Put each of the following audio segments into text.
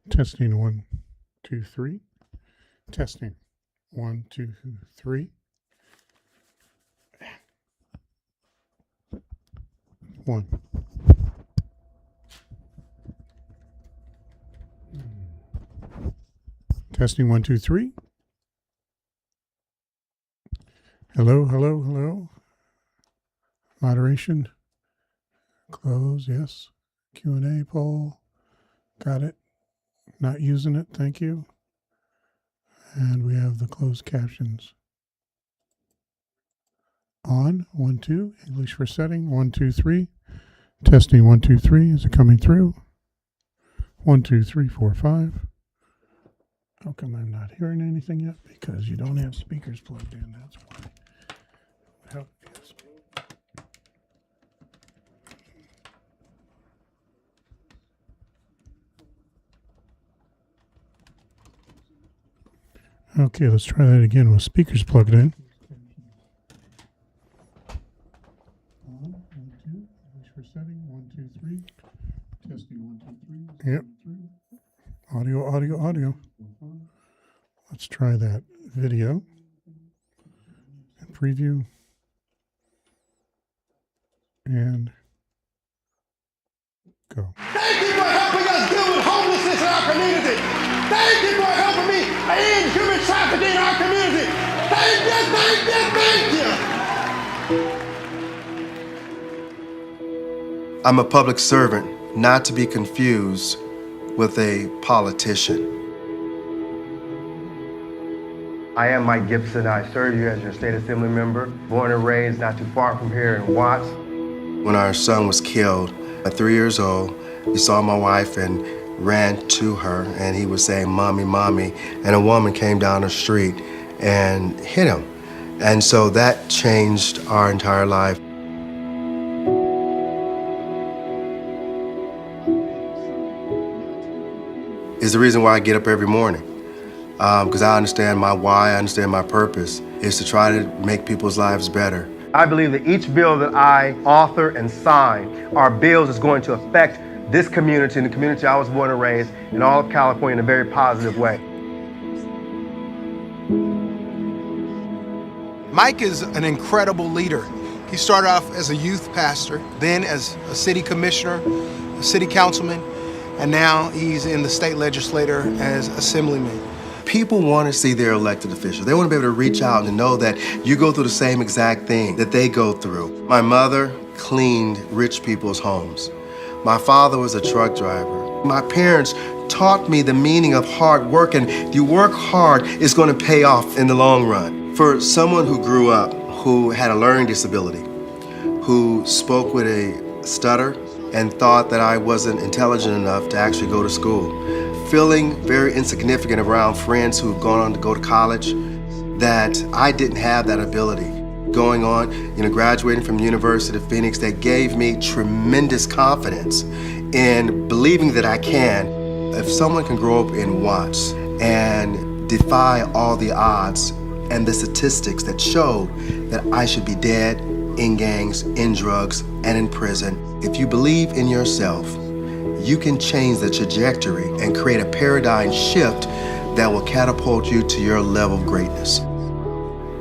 Testing 1, 2, 3. Testing 1, 2, 3. 1. Testing 1, 2, 3. Hello, hello, hello. Moderation. Close, yes. Q&A poll. Got it. Not using it, thank you. And we have the closed captions on. 1, 2. English for setting. 1, 2, 3. Testing 1, 2, 3. Is it coming through? 1, 2, 3, 4, 5. How come I'm not hearing anything yet? Because you don't have speakers plugged in. That's why. Help. Yes. Okay, let's try that again with speakers plugged in. 1, 2. English for setting. 1, 2, 3. Testing 1, 2, 3. Yep. Audio, audio, audio. Let's try that video and preview. And go. Thank you for helping us deal with homelessness in our community. Thank you for helping me end human trafficking in our community. Thank you, thank you, thank you. I'm a public servant, not to be confused with a politician. I am Mike Gibson. I serve you as your state assembly member, born and raised not too far from here in Watts. When our son was killed at 3 years old, he saw my wife and ran to her, and he was saying, "Mommy, mommy," and a woman came down the street and hit him. And so that changed our entire life. Is the reason why I get up every morning. Because I understand my why, I understand my purpose, is to try to make people's lives better. I believe that each bill that I author and sign are bills that's going to affect this community and the community I was born and raised in all of California in a very positive way. Mike is an incredible leader. He started off as a youth pastor, then as a city commissioner, a city councilman, and now he's in the state legislature as assemblyman. People want to see their elected officials. They want to be able to reach out and know that you go through the same exact thing that they go through. My mother cleaned rich people's homes. My father was a truck driver. My parents taught me the meaning of hard work, and if you work hard, it's going to pay off in the long run. For someone who grew up, who had a learning disability, who spoke with a stutter and thought that I wasn't intelligent enough to actually go to school, feeling very insignificant around friends who've gone on to go to college, that I didn't have that ability. Going on, graduating from the University of Phoenix, that gave me tremendous confidence in believing that I can. If someone can grow up in Watts and defy all the odds and the statistics that showed that I should be dead, in gangs, in drugs, and in prison, if you believe in yourself, you can change the trajectory and create a paradigm shift that will catapult you to your level of greatness.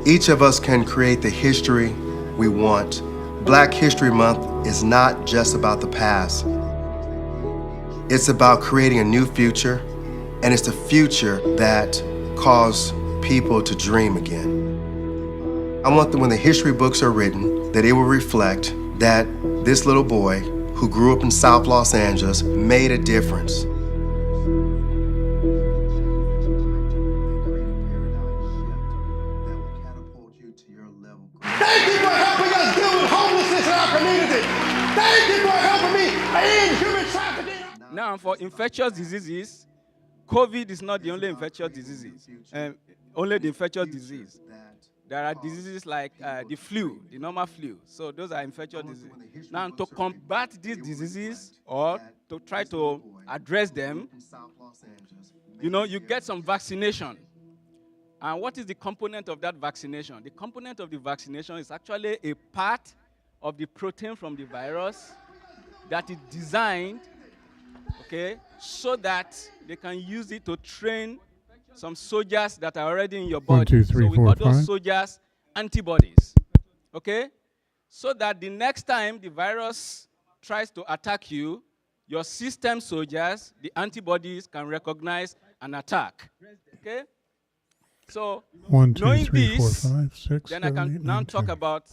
Each of us can create the history we want. Black History Month is not just about the past. It's about creating a new future, and it's the future that caused people to dream again. I want that when the history books are written, that it will reflect that this little boy who grew up in South Los Angeles made a difference. Thank you for helping us deal with homelessness in our community. Thank you for helping me end human trafficking. Now, for infectious diseases, COVID is not the only infectious disease. Only the infectious disease. There are diseases like the flu, the normal flu. So those are infectious diseases. Now, to combat these diseases or to try to address them, you get some vaccination. And what is the component of that vaccination? The component of the vaccination is actually a part of the protein from the virus that is designed okay, so that they can use it to train some soldiers that are already in your body. 1, 2, 3, so we 4, call those 5. soldiers antibodies, okay? So that the next time the virus tries to attack you, your system soldiers, the antibodies, can recognize and attack, okay? So 1, 2, knowing 3, 4, this, 5, 6, then I 7, can 8, now 9, talk 10. about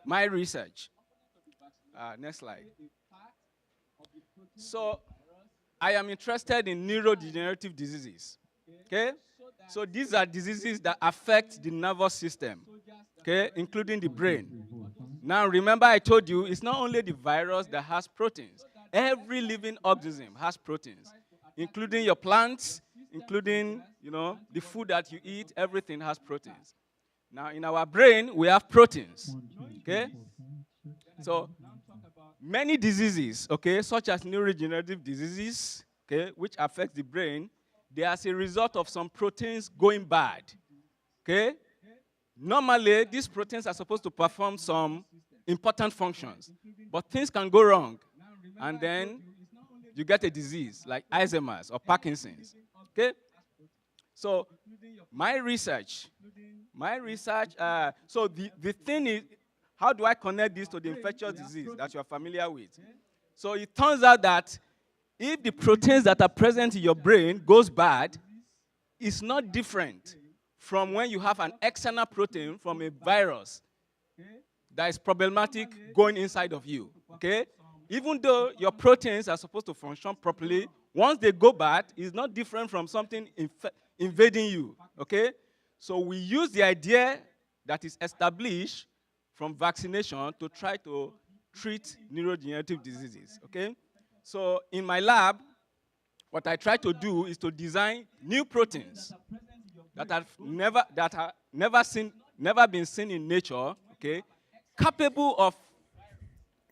my research. Next slide. So I am interested in neurodegenerative diseases. Okay? So these are diseases that affect the nervous system, okay, including the brain. Now remember I told you it's not only the virus that has proteins. Every living organism has proteins, including your plants, including, the food that you eat, everything has proteins. Now in our brain, we have proteins, okay? So many diseases, okay, such as neurodegenerative diseases, okay, which affect the brain, they are as a result of some proteins going bad, okay? Normally, these proteins are supposed to perform some important functions, but things can go wrong, and then you get a disease like Alzheimer's or Parkinson's, okay? So my research, so the thing is, how do I connect this to the infectious disease that you are familiar with? So it turns out that if the proteins that are present in your brain goes bad, it's not different from when you have an external protein from a virus that is problematic going inside of you, okay? Even though your proteins are supposed to function properly, once they go bad, it's not different from something invading you, okay? So we use the idea that is established from vaccination to try to treat neurodegenerative diseases, okay? So in my lab, what I try to do is to design new proteins that have never been seen in nature, okay, capable of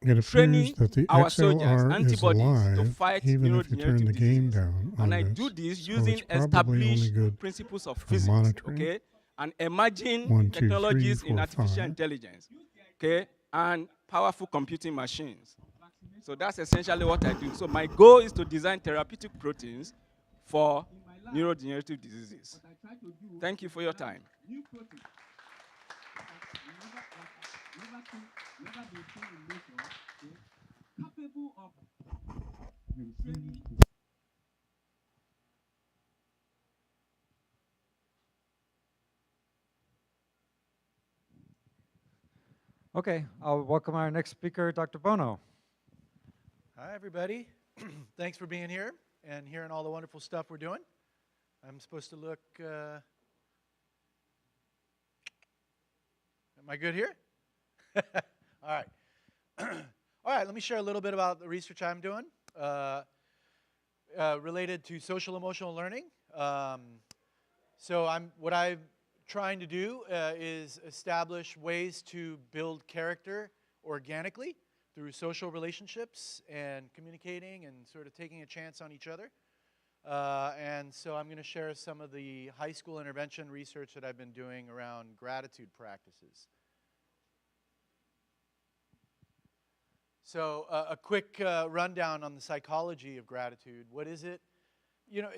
It appears training that the our soldiers, XLR is antibodies, to live fight even if you turn the neurodegenerative game diseases. down on And I this. do this So using it's probably only established good principles of for physics, monitoring. okay, and emerging 1, 2, 3, technologies in 4, artificial 5. intelligence, okay, and powerful computing machines. So that's essentially what I do. So my goal is to design therapeutic proteins for neurodegenerative diseases. Thank you for your time. Okay, I'll welcome our next speaker, Dr. Bono. Hi, everybody. Thanks for being here and hearing all the wonderful stuff we're doing. I'm supposed to look, am I good here? All right. All right, let me share a little bit about the research I'm doing related to social emotional learning. What I'm trying to do is establish ways to build character organically through social relationships and communicating and sort of taking a chance on each other. And so I'm going to share some of the high school intervention research that I've been doing around gratitude practices. So a quick rundown on the psychology of gratitude. What is it? You know,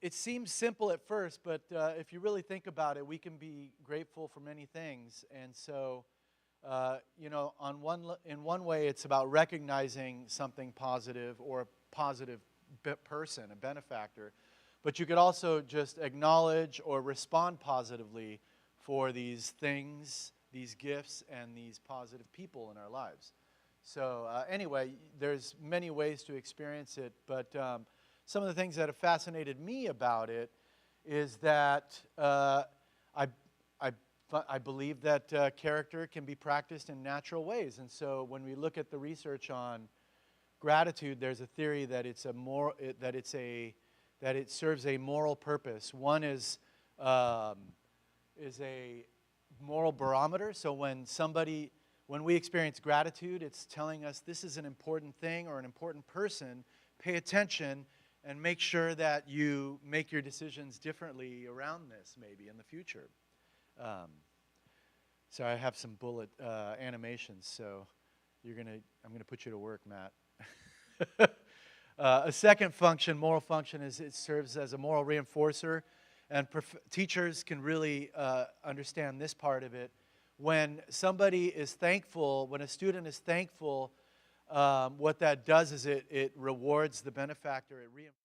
it seems simple at first, but if you really think about it, we can be grateful for many things. And so, you know, in one way, it's about recognizing something positive or a positive person, a benefactor. But you could also just acknowledge or respond positively for these things, these gifts, and these positive people in our lives. So anyway, there's many ways to experience it, but some of the things that have fascinated me about it is that I believe that character can be practiced in natural ways. And so when we look at the research on gratitude, there's a theory that it serves a moral purpose. One is a moral barometer. So when we experience gratitude, it's telling us this is an important thing or an important person. Pay attention and make sure that you make your decisions differently around this maybe in the future. So I have some bullet animations, so I'm going to put you to work, Matt. A second function, moral function, is it serves as a moral reinforcer. And teachers can really understand this part of it. When somebody is thankful, when a student is thankful, what that does is it rewards the benefactor. It reinforces